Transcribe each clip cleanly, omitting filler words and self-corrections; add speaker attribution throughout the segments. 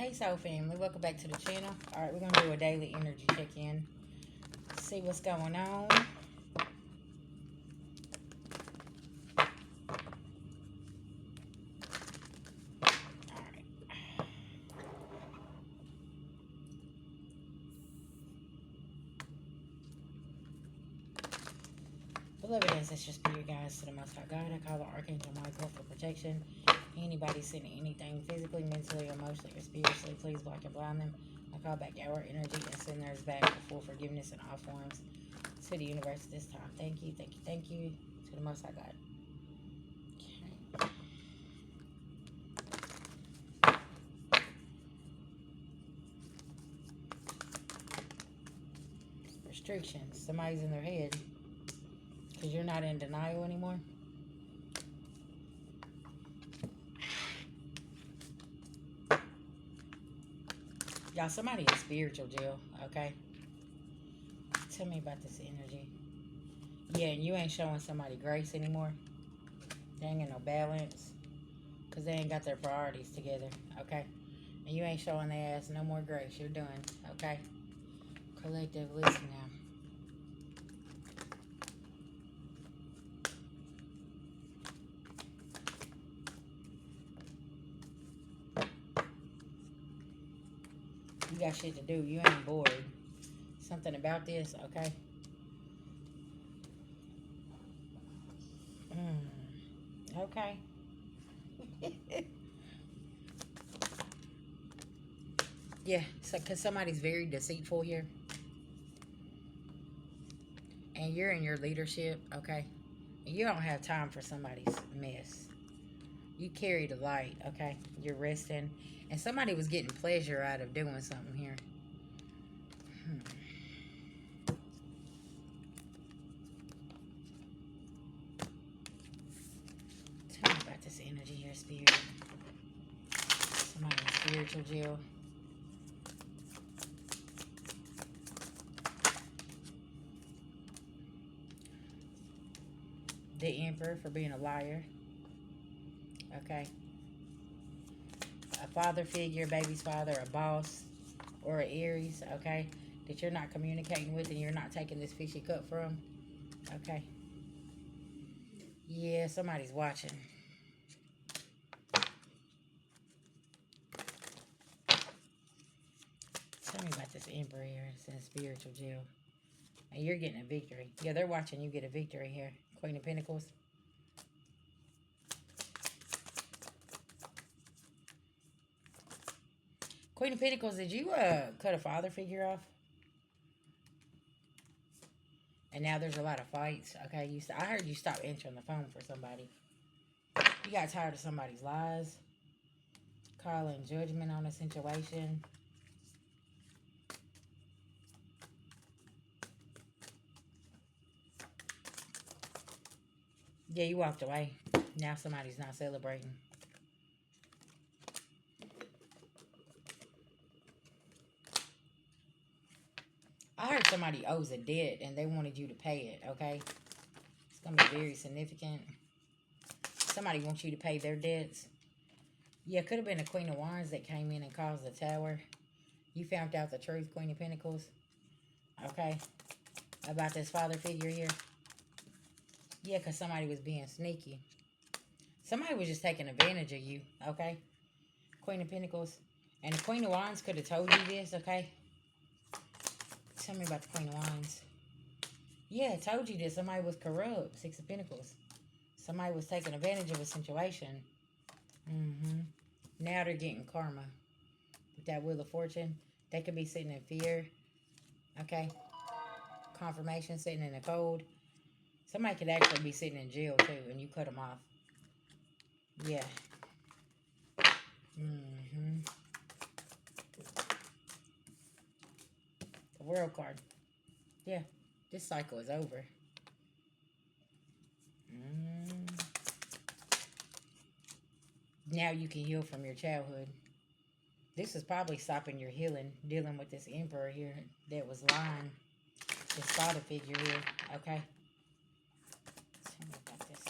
Speaker 1: Hey Soul family, welcome back to the channel. Alright, we're going to do a daily energy check-in. See what's going on. Alright. Beloved ancestors, spirit guides, to the Most High God, I call the Archangel Michael for protection. Anybody sending anything physically, mentally, emotionally, or spiritually, please block and blind them. I call back our energy and send theirs back for full forgiveness in all forms to the universe this time. Thank you, thank you, thank you to the Most High God. Restrictions. Somebody's in their head because you're not in denial anymore. Y'all, somebody in spiritual jail, okay? Tell me about this energy. Yeah, and you ain't showing somebody grace anymore. They ain't got no balance because they ain't got their priorities together, okay? And you ain't showing their ass no more grace. You're done, okay? Collective, listen now. You got shit to do. You ain't bored. Something about this, okay? Okay. Yeah, so because somebody's very deceitful here. And you're in your leadership, okay? And you don't have time for somebody's mess. You carry the light, okay? You're resting. And somebody was getting pleasure out of doing something here. Tell me about this energy here, spirit. Somebody in spiritual jail. The Emperor for being a liar. Okay. A father figure, baby's father, a boss, or an Aries, okay, that you're not communicating with and you're not taking this fishy cup from. Okay. Yeah, somebody's watching. Tell me about this Emperor here. It's in spiritual jail. And you're getting a victory. Yeah, they're watching you get a victory here. Queen of Pentacles. Queen of Pentacles, did you cut a father figure off? And now there's a lot of fights. Okay, I heard you stop answering the phone for somebody. You got tired of somebody's lies. Calling judgment on a situation. Yeah, you walked away. Now somebody's not celebrating. I heard somebody owes a debt and they wanted you to pay it, okay? It's going to be very significant. Somebody wants you to pay their debts. Yeah, it could have been the Queen of Wands that came in and caused the tower. You found out the truth, Queen of Pentacles. Okay? About this father figure here. Yeah, because somebody was being sneaky. Somebody was just taking advantage of you, okay? Queen of Pentacles. And the Queen of Wands could have told you this, okay? Tell me about the Queen of Wands. Yeah, I told you that somebody was corrupt. Six of Pentacles. Somebody was taking advantage of a situation. Now they're getting karma. With that Wheel of Fortune. They could be sitting in fear. Okay? Confirmation, sitting in the cold. Somebody could actually be sitting in jail too, and you cut them off. Yeah. The World card. Yeah. This cycle is over. Now you can heal from your childhood. This is probably stopping your healing, dealing with this Emperor here that was lying. This father figure here, okay? Tell me about this.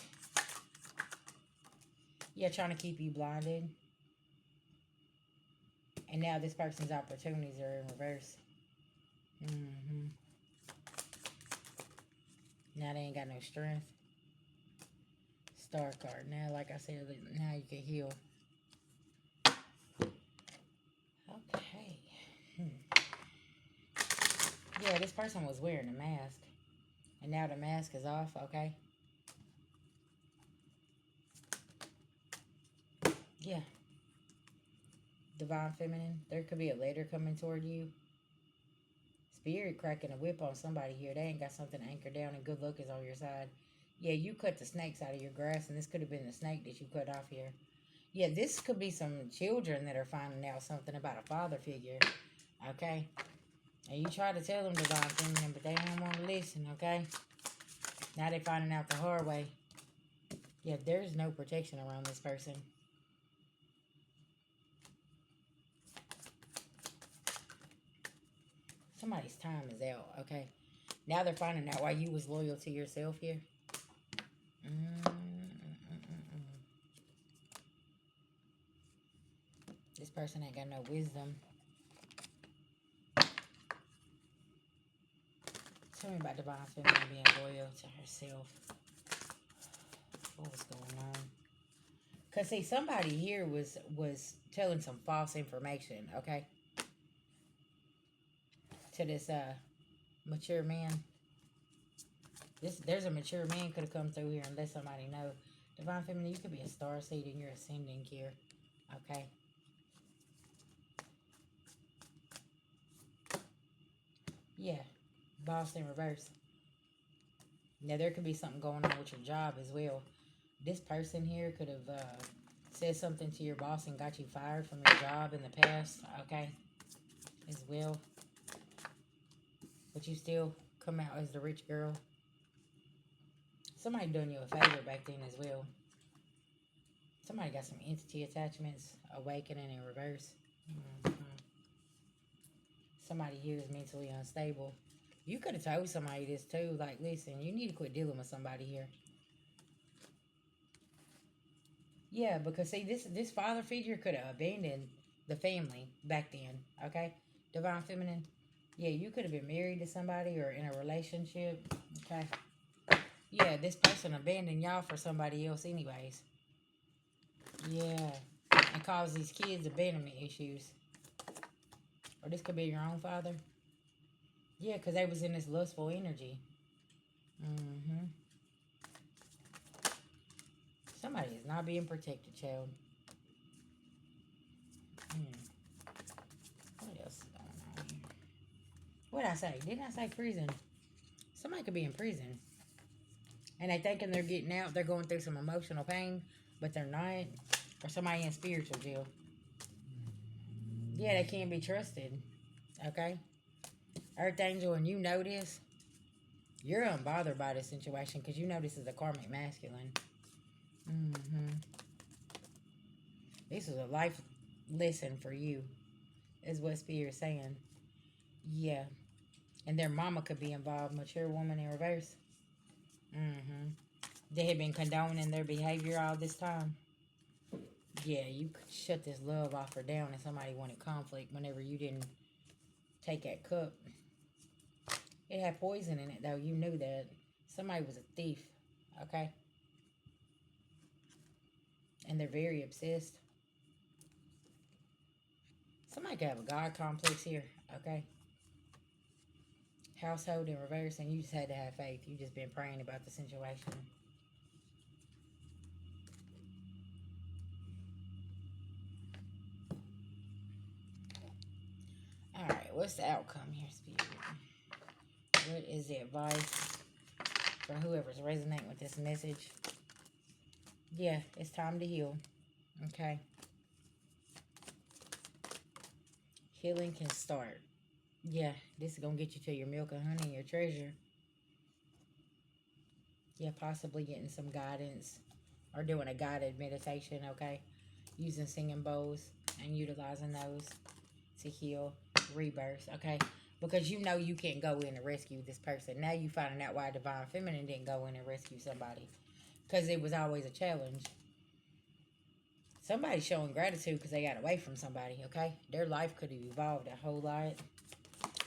Speaker 1: Yeah, trying to keep you blinded. And now this person's opportunities are in reverse. Now they ain't got no strength. Star card. Now, like I said, now you can heal. Okay. Yeah, this person was wearing a mask. And now the mask is off, okay? Yeah. Divine Feminine. There could be a letter coming toward you. Spirit cracking a whip on somebody here. They ain't got something anchored down, and good luck is on your side. Yeah, you cut the snakes out of your grass, and this could have been the snake that you cut off here. Yeah, this could be some children that are finding out something about a father figure. Okay? And you try to tell them Divine Feminine, but they don't want to listen, okay? Now they're finding out the hard way. Yeah, there's no protection around this person. Somebody's time is out, okay? Now they're finding out why you was loyal to yourself here. This person ain't got no wisdom. Tell me about Divine Feminine being loyal to herself. What was going on? Because, see, somebody here was telling some false information, okay? To this mature man. There's a mature man could have come through here and let somebody know. Divine Feminine, you could be a star seed in your ascending here, okay? Yeah, boss in reverse. Now, there could be something going on with your job as well. This person here could have said something to your boss and got you fired from your job in the past, okay? As well. But you still come out as the rich girl. Somebody doing you a favor back then as well. Somebody got some entity attachments, awakening in reverse. Somebody here is mentally unstable. You could have told somebody this too. Like, listen, you need to quit dealing with somebody here. Yeah, because see, this father figure could have abandoned the family back then. Okay, Divine Feminine. Yeah, you could have been married to somebody or in a relationship. Okay. Yeah, this person abandoned y'all for somebody else anyways. Yeah. And caused these kids abandonment issues. Or this could be your own father. Yeah, because they was in this lustful energy. Somebody is not being protected, child. What else is going on here? What did I say? Didn't I say prison? Somebody could be in prison. And they thinking they're getting out. They're going through some emotional pain. But they're not. Or somebody in spiritual jail. Yeah, they can't be trusted. Okay? Earth Angel, and you know this. You're unbothered by this situation. Because you know this is a karmic masculine. This is a life lesson for you. Is what Spirit's saying. Yeah. And their mama could be involved. Mature woman in reverse. They had been condoning their behavior all this time. Yeah, you could shut this love offer down and somebody wanted conflict whenever you didn't take that cup. It had poison in it, though. You knew that. Somebody was a thief. Okay? And they're very obsessed. Somebody could have a God complex here. Okay? Household in reverse, and you just had to have faith. You just been praying about the situation. Alright, what's the outcome here, Spirit? What is the advice for whoever's resonating with this message? Yeah, it's time to heal. Okay? Healing can start. Yeah, this is going to get you to your milk and honey, your treasure. Yeah, possibly getting some guidance or doing a guided meditation, okay? Using singing bowls and utilizing those to heal rebirth, okay? Because you know you can't go in and rescue this person. Now you finding out why Divine Feminine didn't go in and rescue somebody. Because it was always a challenge. Somebody's showing gratitude because they got away from somebody, okay? Their life could have evolved a whole lot.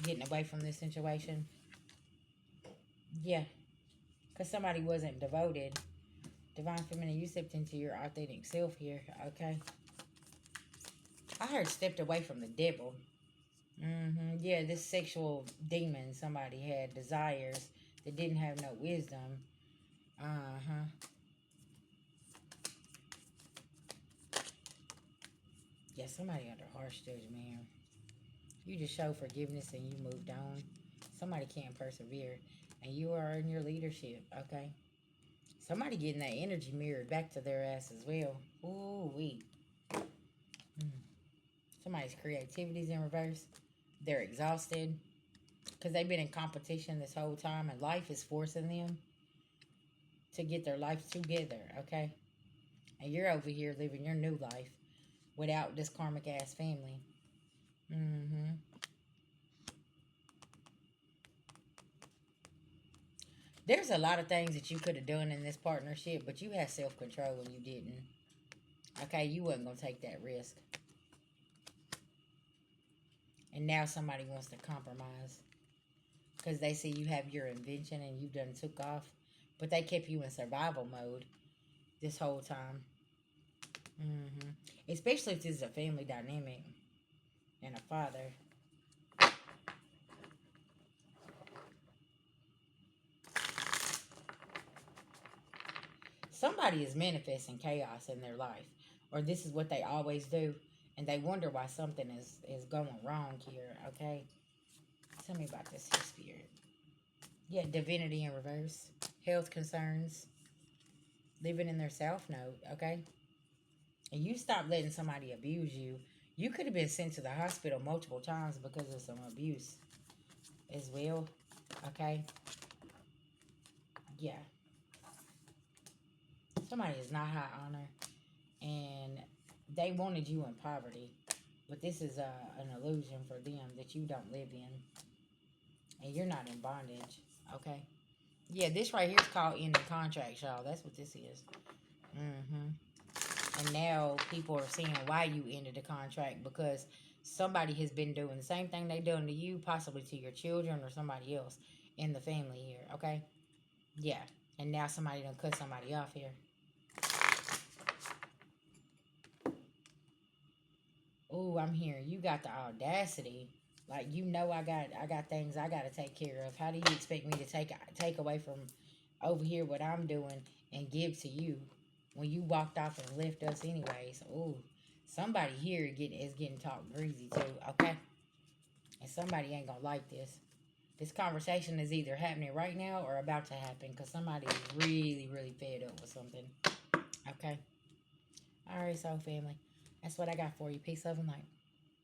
Speaker 1: Getting away from this situation. Yeah. Because somebody wasn't devoted. Divine Feminine, you stepped into your authentic self here, okay? I heard stepped away from the devil. Yeah, this sexual demon, somebody had desires that didn't have no wisdom. Yeah, somebody under harsh judgment. You just show forgiveness and you moved on. Somebody can't persevere. And you are in your leadership, okay? Somebody getting that energy mirrored back to their ass as well. Ooh, wee. Somebody's creativity's in reverse. They're exhausted because they've been in competition this whole time, and life is forcing them to get their life together, okay? And you're over here living your new life without this karmic ass family. There's a lot of things that you could have done in this partnership, but you had self-control and you didn't. Okay, you wasn't going to take that risk. And now somebody wants to compromise because they see you have your invention and you done took off. But they kept you in survival mode this whole time. Especially if this is a family dynamic and a father. Somebody is manifesting chaos in their life. Or this is what they always do. And they wonder why something is going wrong here, okay? Tell me about this here, spirit. Yeah, divinity in reverse. Health concerns. Living in their self note, okay? And you stop letting somebody abuse you. You could have been sent to the hospital multiple times because of some abuse as well, okay? Yeah. Somebody is not high honor, and they wanted you in poverty. But this is an illusion for them that you don't live in. And you're not in bondage, okay? Yeah, this right here is called ending contract, y'all. That's what this is. And now people are seeing why you ended the contract because somebody has been doing the same thing they done to you, possibly to your children or somebody else in the family here, okay? Yeah. And now somebody done cut somebody off here. Ooh, I'm hearing you got the audacity. Like, you know, I got things I gotta take care of. How do you expect me to take away from over here what I'm doing and give to you when you walked off and left us anyways? Ooh, somebody here is getting talked greasy too, okay? And somebody ain't gonna like this. This conversation is either happening right now or about to happen because somebody is really, really fed up with something. Okay? All right, soul family. That's what I got for you. Peace, love, and light.